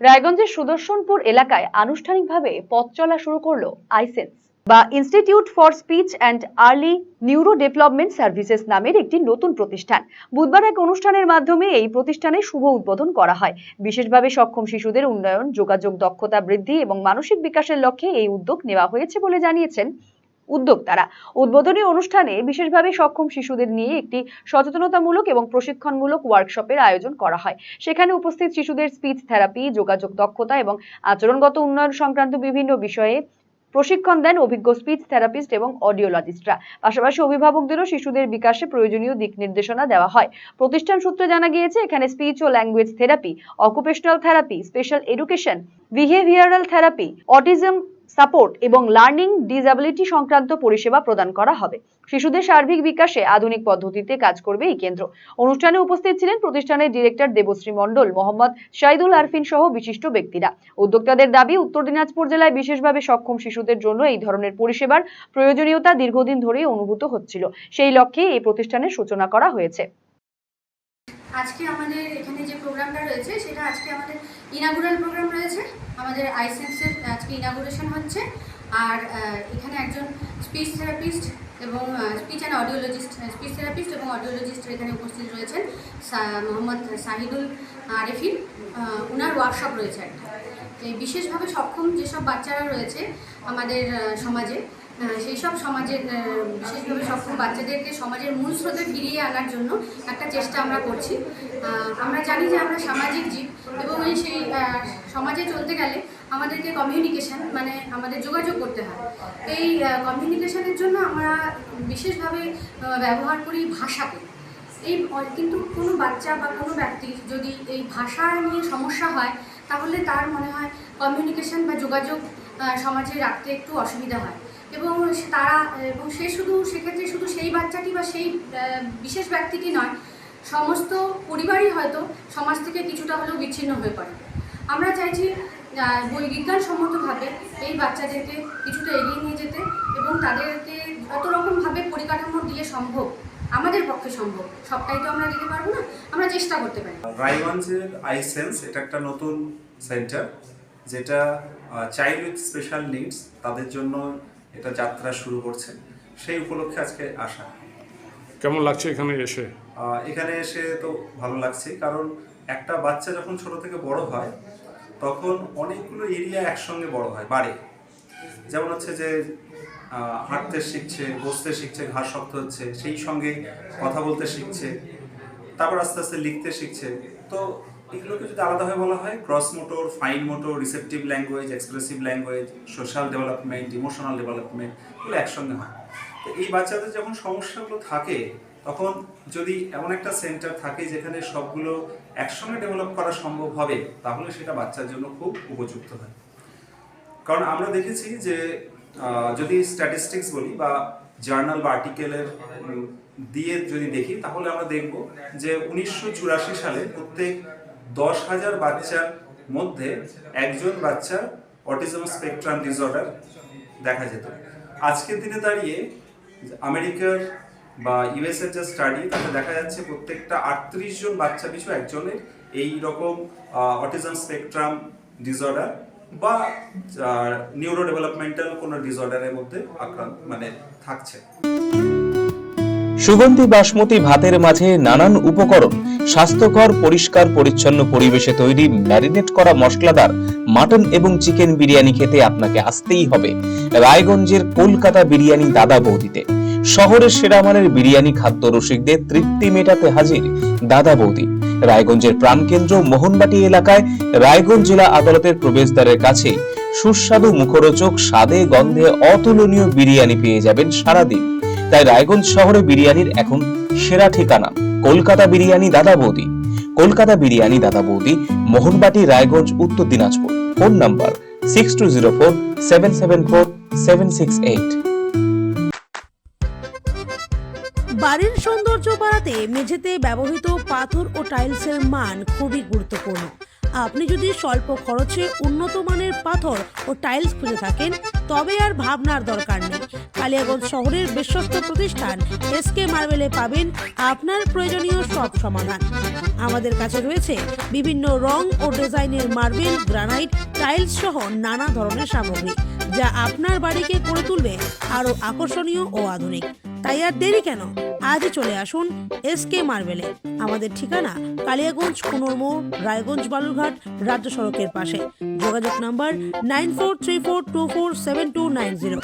রায়গঞ্জের সুদর্শনপুর এলাকায় আনুষ্ঠানিকভাবে পথ চলা শুরু করলো আইসেন্স বা institute for speech and early neuro development services নামের একটি নতুন প্রতিষ্ঠান। বুধবার এক অনুষ্ঠানের মাধ্যমে এই প্রতিষ্ঠানের শুভ উদ্বোধন করা হয়। বিশেষভাবে সক্ষম শিশুদের উন্নয়ন, যোগাযোগ দক্ষতা বৃদ্ধি এবং মানসিক বিকাশের লক্ষ্যে এই উদ্যোগ নেওয়া হয়েছে বলে জানিয়েছেন উদ্যোক্তারা। উদ্বোধনী অনুষ্ঠানে বিশেষভাবে সক্ষম শিশুদের নিয়ে একটি সচেতনতামূলক এবং প্রশিক্ষণমূলক ওয়ার্কশপের আয়োজন করা হয়। সেখানে উপস্থিত শিশুদের স্পিচ থেরাপি, যোগাযোগ দক্ষতা এবং আচরণগত উন্নয়ন সংক্রান্ত বিভিন্ন বিষয়ে প্রশিক্ষণ দেন অভিজ্ঞ স্পিচ থেরাপিস্ট এবং অডিওলজিস্টরা। পাশাপাশি অভিভাবকদেরও শিশুদের বিকাশে প্রয়োজনীয় দিক নির্দেশনা দেওয়া হয়। প্রতিষ্ঠান সূত্রে জানা গিয়েছে, এখানে স্পিচ ও language therapy, occupational therapy, special education, behavioural therapy, autism support এবং লার্নিং ডিসএবিলিটি সংক্রান্ত পরিষেবা প্রদান করা হবে। শিশুদের সার্বিক বিকাশে আধুনিক পদ্ধতিতে কাজ করবে এই কেন্দ্র। অনুষ্ঠানে উপস্থিত ছিলেন প্রতিষ্ঠানের ডিরেক্টর দেবশ্রী মণ্ডল, মোহাম্মদ শাহিদুল আরফিন সহ বিশিষ্ট ব্যক্তিরা। উদ্যোক্তাদের দাবি, উত্তর দিনাজপুর জেলায় বিশেষভাবে সক্ষম শিশুদের জন্য এই ধরনের পরিষেবার প্রয়োজনীয়তা দীর্ঘদিন ধরেই অনুভূত হচ্ছিল। সেই লক্ষ্যে এই প্রতিষ্ঠানের সূচনা করা হয়েছে। আজকে আমাদের এখানে যে প্রোগ্রামটা রয়েছে সেটা আজকে আমাদের ইনাগুরাল প্রোগ্রাম রয়েছে। আমাদের আইসেন্সের আজকে ইনাগুরেশন হচ্ছে। আর এখানে একজন স্পিচ থেরাপিস্ট এবং স্পিচ থেরাপিস্ট এবং অডিওলজিস্ট এখানে উপস্থিত রয়েছেন। মোহাম্মদ শাহিদুল আরফিন, ওনার ওয়ার্কশপ রয়েছে একটা। এই বিশেষভাবে সক্ষম যেসব বাচ্চারা রয়েছে আমাদের সমাজে, সেই সব সমাজের বিশেষভাবে সক্ষম বাচ্চাদেরকে সমাজের মূল স্রোতে ফিরিয়ে আনার জন্য একটা চেষ্টা আমরা করছি। আমরা জানি যে আমরা সামাজিক জীব এবং সেই সমাজে চলতে গেলে আমাদেরকে কমিউনিকেশন মানে আমাদের যোগাযোগ করতে হয়। এই কমিউনিকেশনের জন্য আমরা বিশেষভাবে ব্যবহার করি ভাষাকে। কিন্তু কোনো বাচ্চা বা কোনো ব্যক্তি যদি এই ভাষা নিয়ে সমস্যা হয় তাহলে তার মনে হয় কমিউনিকেশন বা যোগাযোগ সমাজে রাখতে একটু অসুবিধা হয় এবং সেক্ষেত্রে শুধু সেই বাচ্চাটি বা সেই বিশেষ ব্যক্তিটি নয়, সমস্ত পরিবারই হয়তো সমাজ থেকে কিছুটা হলেও বিচ্ছিন্ন হয়ে পড়ে। আমরা চাইছি বিজ্ঞানসম্মতভাবে এই বাচ্চাদেরকে কিছুটা এগিয়ে নিয়ে যেতে এবং তাদেরকে যত রকমভাবে পরিকাঠামো দিয়ে সম্ভব, আমাদের পক্ষে সম্ভব, সবটাই তো আমরা দিতে পারবো না, আমরা চেষ্টা করতে পারি। রায়গঞ্জের আইসেন্স এটা একটা নতুন সেন্টার, যেটা চাইল্ড উইথ স্পেশাল নিডস তাদের জন্য এটা যাত্রা শুরু করছে। সেই উপলক্ষে আজকে আসা। কেমন লাগছে এখানে এসে? এখানে এসে তো ভালো লাগছে, কারণ একটা বাচ্চা যখন ছোট থেকে বড় হয় তখন অনেকগুলো এরিয়া একসঙ্গে বাড়ে। যেমন হচ্ছে যে হাঁটতে শিখছে, বসতে শিখছে, ঘাড় শক্ত হচ্ছে, সেই সঙ্গে কথা বলতে শিখছে, তারপর আস্তে আস্তে লিখতে শিখছে। তো এগুলোকে যদি আলাদাভাবে বলা হয়, cross motor, fine motor, receptive language, expressive language, social development, emotional development, এগুলো একসঙ্গে হয়। তো এই বাচ্চাদের যখন সমস্যাগুলো থাকে তখন যদি এমন একটা সেন্টার থাকে যেখানে সবগুলো একসঙ্গে ডেভেলপ করা সম্ভব হবে, তাহলে সেটা বাচ্চার জন্য খুব উপযুক্ত হয়। কারণ আমরা দেখেছি যে যদি স্ট্যাটিস্টিক্স বলি বা জার্নাল বা আর্টিকেলের দিয়ে যদি দেখি, তাহলে আমরা দেখব যে 1984 সালে প্রত্যেক 10,000 বাচ্চার মধ্যে একজন বাচ্চার অটিজম স্পেকট্রাম ডিসঅর্ডার দেখা যেত। আজকের দিনে দাঁড়িয়ে আমেরিকার বা ইউএসএর যে স্টাডি, তাতে দেখা যাচ্ছে প্রত্যেকটা 38 জন বাচ্চা পিছু একজনের এই রকম অটিজম স্পেকট্রাম ডিসঅর্ডার বা নিউরো ডেভেলপমেন্টাল কোনো ডিসঅর্ডারের মধ্যে থাকছে। সুগন্ধি বাসমতি ভাতের মাঝে নানান উপকরণ, স্বাস্থ্যকর, পরিষ্কার পরিচ্ছন্ন পরিবেশে তৈরি ম্যারিনেট করা মশলাদার মাটন এবং চিকেন বিরিয়ানি খেতে আপনাকে আসতেই হবে রায়গঞ্জের কলকাতা বিরিয়ানি দাদা বৌদিতে। শহরের সেরা মানের বিরিয়ানি খাদ্য রসিকদের তৃপ্তি মেটাতে হাজির দাদা বৌদি। রায়গঞ্জের প্রাণকেন্দ্র মোহনবাটি এলাকায় রায়গঞ্জ জেলা আদালতের প্রবেশদ্বারের কাছে সুস্বাদু, মুখরোচক, স্বাদে গন্ধে অতুলনীয় বিরিয়ানি পেয়ে যাবেন সারাদিন। তাই রায়গঞ্জ শহরে বিরিয়ানির এখন সেরা ঠিকানা কলকাতা বিরিয়ানি দাদা বৌদি। কলকাতা বিরিয়ানি দাদা বৌদি, মোহনবাটি, রায়গঞ্জ, উত্তর দিনাজপুর। Phone number 6204774768। বাড়ির সৌন্দর্য বাড়াতে মেঝেতে ব্যবহৃত পাথর ও টাইলসের মান খুবই গুরুত্বপূর্ণ। আপনি যদি স্বল্প খরচে উন্নত মানের পাথর ও টাইলস খুঁজে থাকেন তবে আর ভাবনার দরকার নেই। কালিয়াগঞ্জ শহরের বিশ্বস্ত প্রতিষ্ঠান এসকে মার্বেলে পাবেন আপনার প্রয়োজনীয় সব সমাধান। আমাদের কাছে রয়েছে বিভিন্ন রং ও ডিজাইনের মার্বেল, গ্রানাইট, টাইলস সহ নানা ধরনের সামগ্রী, যা আপনার বাড়িকে করে তুলবে আরো আকর্ষণীয় ও আধুনিক। তাই আর দেরি কেন, আজই চলে আসুন এসকে মার্বেলে। আমাদের ঠিকানা কালিয়াগঞ্জ কুনোর মোড়, রায়গঞ্জ বালুরঘাট রাজ্য সড়কের পাশে। যোগাযোগ নাম্বার 9434247290।